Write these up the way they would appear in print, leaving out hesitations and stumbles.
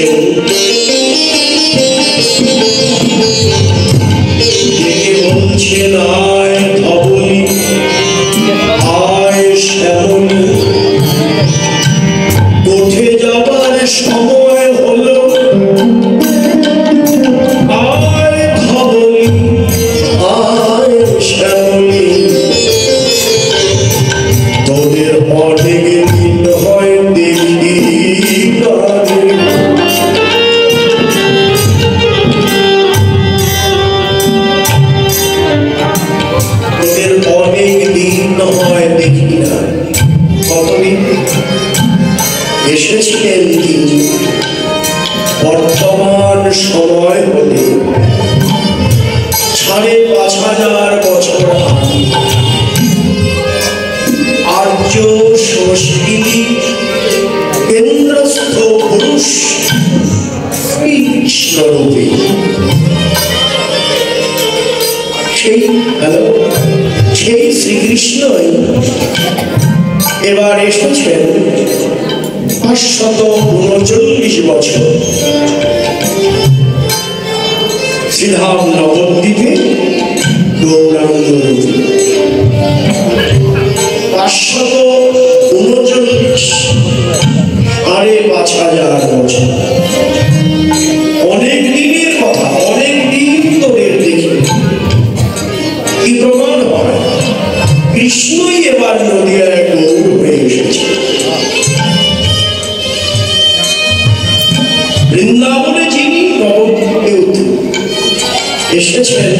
এসেছেন বলছেন আয় ধবলি আয় শ্যামলি উঠে যাবার সময় হলো আয় ধবলি আয় শ্যামলি তোদের অনেক দিন হয় দেখি তোদের অনেক দিন হয় দেখি না কতদিন এসেছিলেন তিনি বর্তমান সময় হলে ৫,৫০০ বছর আর্য সংস্কৃতি কেন্দ্রস্থ পুরুষ কৃষ্ণরূপে সেই শ্রীকৃষ্ণই এবার এসেছেন ৫৩৯ বছর শ্রীধাম নবদ্বীপে গৌরাঙ্গ রূপে ৫৩৯ আরে ৫,০০০ বছর অনেক দিনের কথা অনেক দিন তোদের দেখি কি প্রমাণ হয় কৃষ্ণই এবার নদিয়ায় গৌর হয়ে এসেছে বৃন্দাবনে যিনি নবদ্বীপে এসেছেন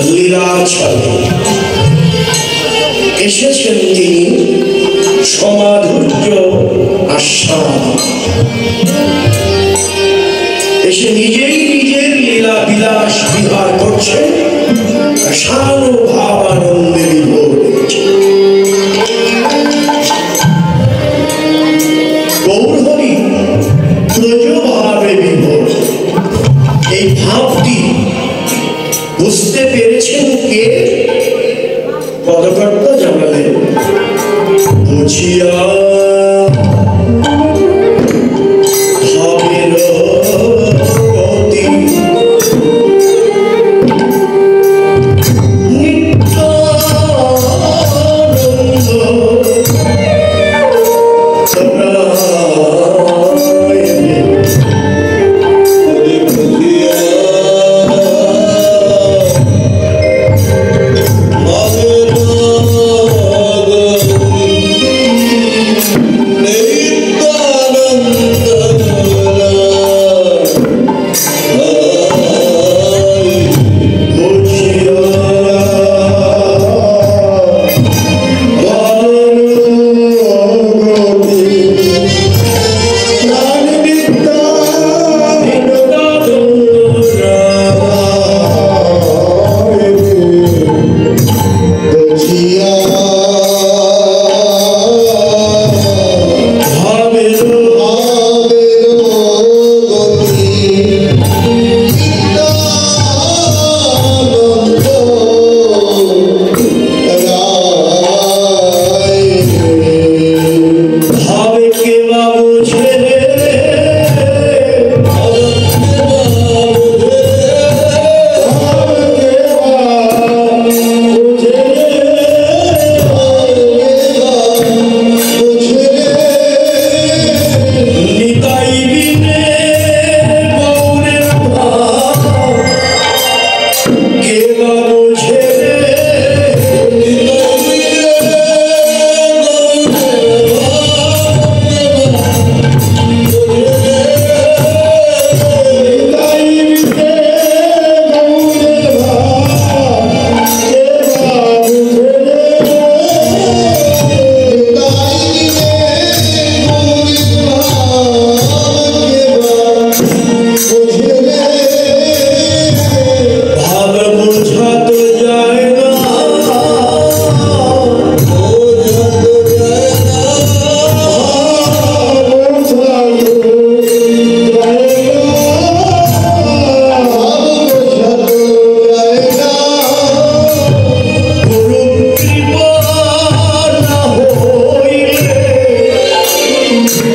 লীলাছলে এসেছেন তিনি সমাধুর্য আস্বাদ এসে নিজেই নিজের লীলা বিলাস বিহার করছেন সানুভাব আনন্দে বিভোর গৌরহরি প্রজভাবে বিভোর এই ভাবটি বুঝতে পেরেছেন কে পদকর্তা জানালেন বুঝিয়া ভাবের গতি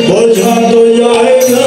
বোঝা তো যায় না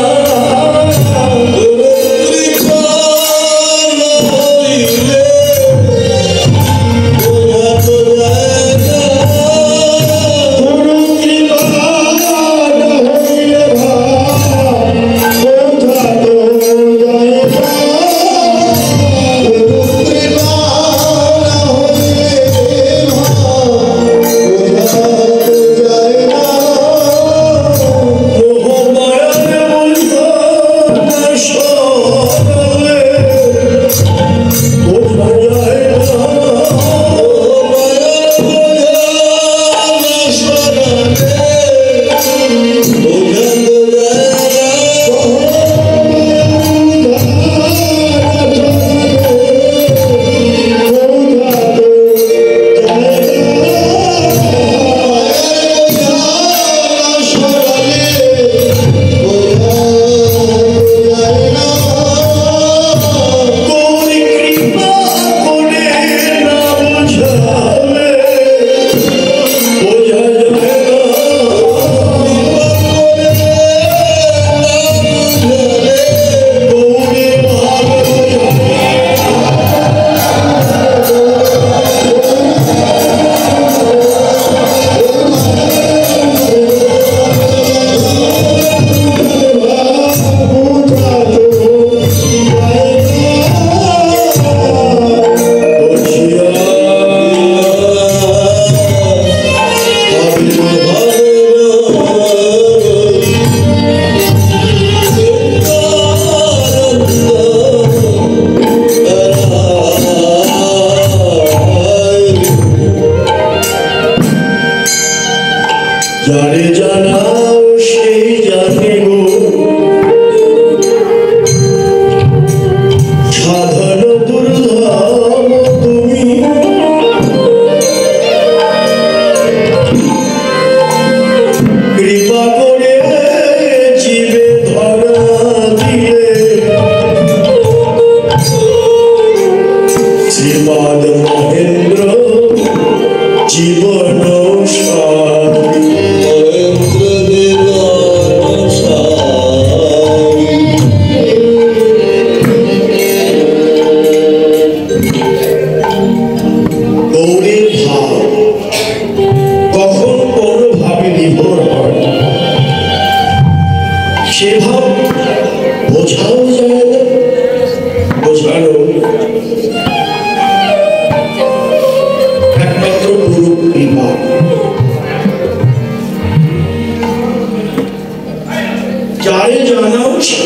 সে ভাব বোঝাও যায় না, বোঝানো একমাত্র গুরু কৃপা। যারে জানা উচিত